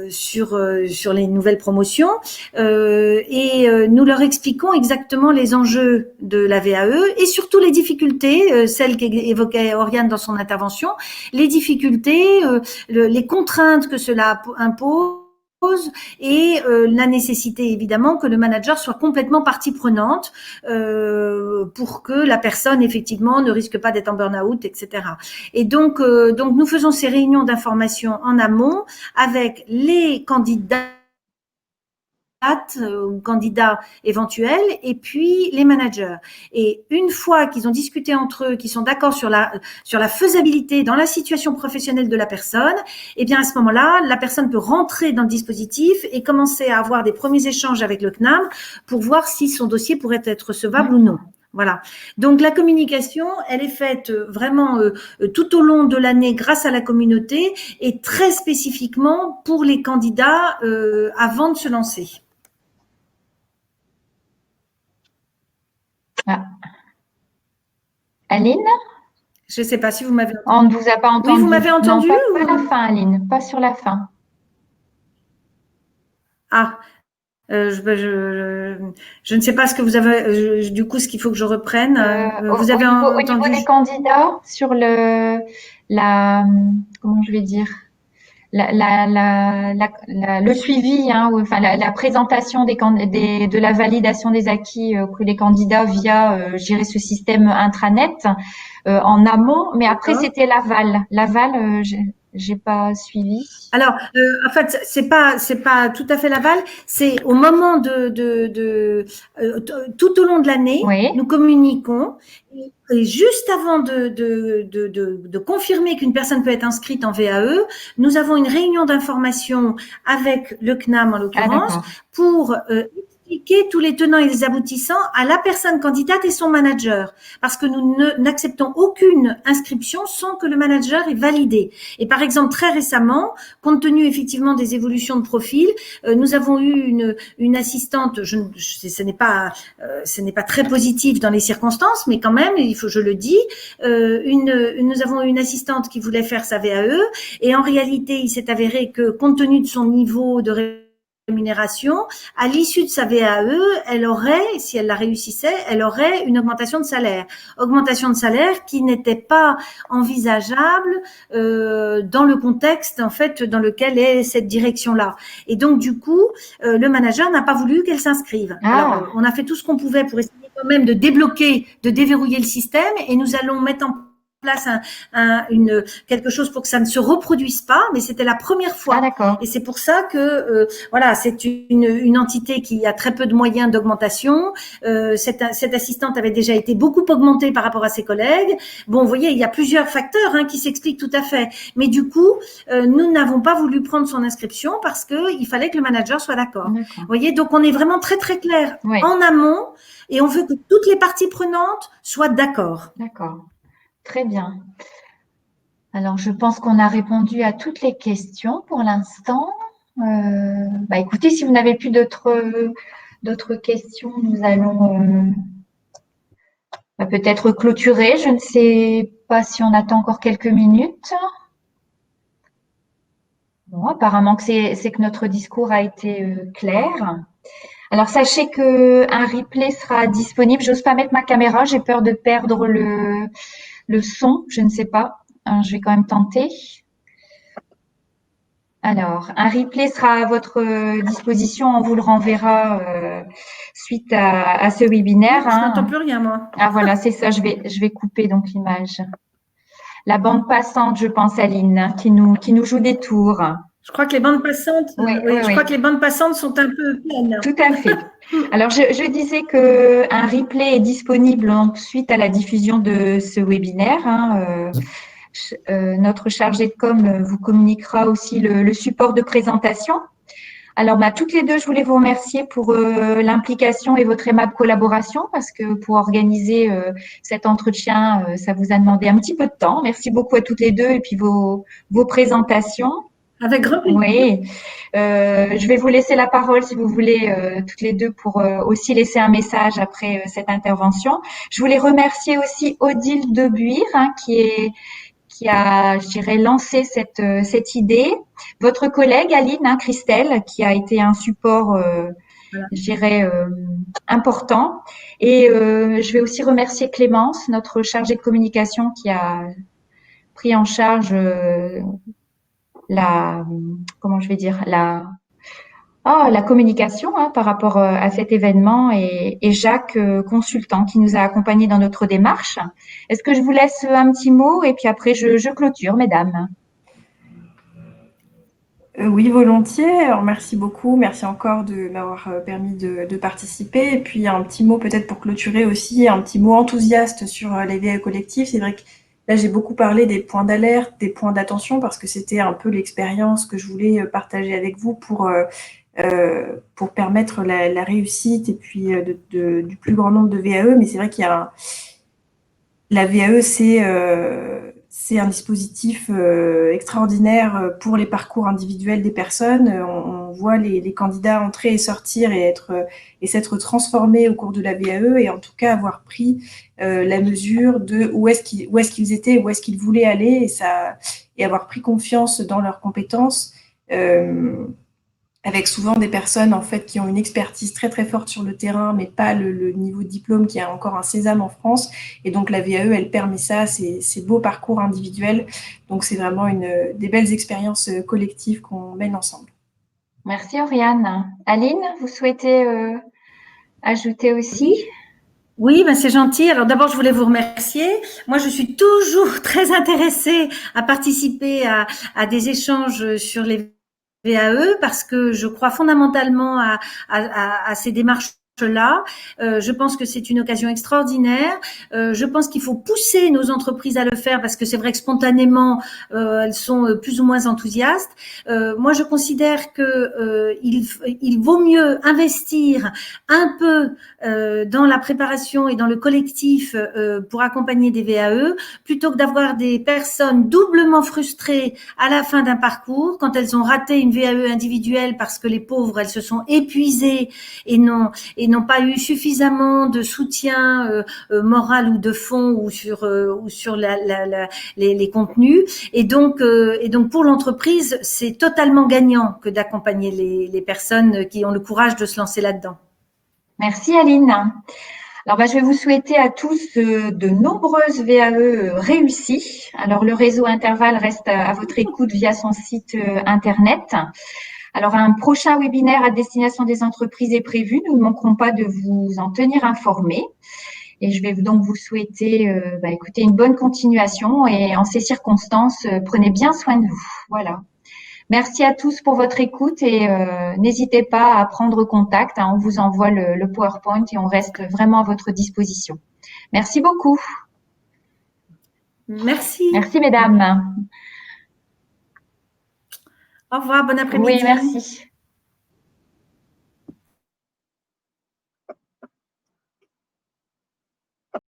sur les nouvelles promotions et nous leur expliquons exactement les enjeux de la VAE et surtout les difficultés, celles qu'évoquait Oriane dans son intervention, les difficultés, les contraintes que cela impose et la nécessité évidemment que le manager soit complètement partie prenante pour que la personne effectivement ne risque pas d'être en burn-out, etc. Et donc nous faisons ces réunions d'information en amont avec les candidats ou candidats éventuels et puis les managers. Et une fois qu'ils ont discuté entre eux, qu'ils sont d'accord sur la faisabilité dans la situation professionnelle de la personne, et bien à ce moment-là, la personne peut rentrer dans le dispositif et commencer à avoir des premiers échanges avec le CNAM pour voir si son dossier pourrait être recevable ou non. Voilà. Donc la communication, elle est faite vraiment tout au long de l'année grâce à la communauté et très spécifiquement pour les candidats avant de se lancer. Ah. Aline? Je ne sais pas si vous m'avez entendu. On ne vous a pas entendu. Oui, vous m'avez entendu? Non, pas la fin, Aline, pas sur la fin. Ah, je ne sais pas ce que vous avez. Du coup, ce qu'il faut que je reprenne. Vous avez au entendu niveau des candidats sur comment je vais dire, le suivi, hein, enfin la présentation de la validation des acquis que les candidats via gérer ce système intranet en amont, mais après c'était l'aval. L'aval, j'ai pas suivi. Alors, en fait, c'est pas tout à fait l'aval. C'est au moment tout au long de l'année, Oui. nous communiquons. Et juste avant de confirmer qu'une personne peut être inscrite en VAE, nous avons une réunion d'information avec le CNAM en l'occurrence pour expliquer tous les tenants et les aboutissants à la personne candidate et son manager, parce que nous n'acceptons aucune inscription sans que le manager ait validé. Et par exemple, très récemment, compte tenu effectivement des évolutions de profil, nous avons eu une assistante. Ce n'est pas très positif dans les circonstances, mais quand même, je le dis, nous avons eu une assistante qui voulait faire sa VAE, et en réalité, il s'est avéré que compte tenu de son niveau de rémunération, à l'issue de sa VAE, elle aurait, si elle la réussissait, elle aurait une augmentation de salaire. Augmentation de salaire qui n'était pas envisageable dans le contexte en fait dans lequel est cette direction-là. Et donc du coup, le manager n'a pas voulu qu'elle s'inscrive. Alors, on a fait tout ce qu'on pouvait pour essayer quand même de débloquer, de déverrouiller le système, et nous allons mettre en place quelque chose pour que ça ne se reproduise pas, mais c'était la première fois. Et c'est pour ça que voilà, c'est une entité qui a très peu de moyens d'augmentation. Cette assistante avait déjà été beaucoup augmentée par rapport à ses collègues. Bon, vous voyez, il y a plusieurs facteurs qui s'expliquent tout à fait. Mais du coup, nous n'avons pas voulu prendre son inscription parce que il fallait que le manager soit d'accord. Vous voyez, donc on est vraiment très très clair en amont et on veut que toutes les parties prenantes soient d'accord. D'accord. Très bien. Alors, je pense qu'on a répondu à toutes les questions pour l'instant. Écoutez, si vous n'avez plus d'autres questions, nous allons peut-être clôturer. Je ne sais pas si on attend encore quelques minutes. Bon, apparemment que c'est que notre discours a été clair. Alors, sachez que un replay sera disponible. J'ose pas mettre ma caméra, j'ai peur de perdre le son, je ne sais pas. Je vais quand même tenter. Alors, un replay sera à votre disposition. On vous le renverra suite à ce webinaire. Je n'entends plus rien, moi. Ah voilà, c'est ça. Je vais couper donc l'image. La bande passante, je pense, Aline, qui nous joue des tours. Je crois que les bandes passantes, je crois que les bandes passantes sont un peu pleines. Tout à fait. Alors, je disais que un replay est disponible donc, suite à la diffusion de ce webinaire. Notre chargé de com vous communiquera aussi le support de présentation. Alors, toutes les deux, je voulais vous remercier pour l'implication et votre aimable collaboration parce que pour organiser cet entretien, ça vous a demandé un petit peu de temps. Merci beaucoup à toutes les deux et puis vos présentations. Avec grand plaisir. Oui. Je vais vous laisser la parole si vous voulez toutes les deux pour aussi laisser un message après cette intervention. Je voulais remercier aussi Odile Debuire qui a, je dirais, lancé cette idée. Votre collègue Aline, Christelle, qui a été un support, je dirais, important. Et je vais aussi remercier Clémence, notre chargée de communication, qui a pris en charge comment je vais dire, La communication par rapport à cet événement et Jacques, consultant, qui nous a accompagnés dans notre démarche. Est-ce que je vous laisse un petit mot et puis après je clôture, mesdames? Oui, volontiers. Alors, merci beaucoup. Merci encore de m'avoir permis de participer. Et puis, un petit mot peut-être pour clôturer aussi, un petit mot enthousiaste sur les VAE collectifs. C'est vrai que là, j'ai beaucoup parlé des points d'alerte, des points d'attention, parce que c'était un peu l'expérience que je voulais partager avec vous pour permettre la réussite et puis du plus grand nombre de VAE. Mais c'est vrai qu'il y a la VAE, c'est un dispositif extraordinaire pour les parcours individuels des personnes. On voit les candidats entrer et sortir et s'être transformés au cours de la VAE et en tout cas avoir pris la mesure de où est-ce qu'ils étaient, où est-ce qu'ils voulaient aller et avoir pris confiance dans leurs compétences. Avec souvent des personnes en fait qui ont une expertise très très forte sur le terrain, mais pas le niveau de diplôme qui a encore un sésame en France. Et donc la VAE, elle permet ça, ces beaux parcours individuels. Donc c'est vraiment des belles expériences collectives qu'on mène ensemble. Merci, Oriane. Aline, vous souhaitez ajouter aussi? Oui, ben c'est gentil. Alors d'abord, je voulais vous remercier. Moi, je suis toujours très intéressée à participer à des échanges sur les VAE parce que je crois fondamentalement à ces démarches-là. Je pense que c'est une occasion extraordinaire. Je pense qu'il faut pousser nos entreprises à le faire parce que c'est vrai que spontanément, elles sont plus ou moins enthousiastes. Moi, je considère que il vaut mieux investir un peu dans la préparation et dans le collectif pour accompagner des VAE plutôt que d'avoir des personnes doublement frustrées à la fin d'un parcours quand elles ont raté une VAE individuelle parce que les pauvres, elles se sont épuisées et n'ont pas eu suffisamment de soutien moral ou de fond ou sur les contenus. Et donc pour l'entreprise, c'est totalement gagnant que d'accompagner les personnes qui ont le courage de se lancer là-dedans. Merci, Aline. Alors, je vais vous souhaiter à tous de nombreuses VAE réussies. Alors, le réseau Interval reste à votre écoute via son site internet. Alors, un prochain webinaire à destination des entreprises est prévu. Nous ne manquerons pas de vous en tenir informés. Et je vais donc vous souhaiter écoutez, une bonne continuation et en ces circonstances, prenez bien soin de vous. Voilà. Merci à tous pour votre écoute et n'hésitez pas à prendre contact. On vous envoie le PowerPoint et on reste vraiment à votre disposition. Merci beaucoup. Merci. Merci, mesdames. Au revoir, bon après-midi. Oui, merci.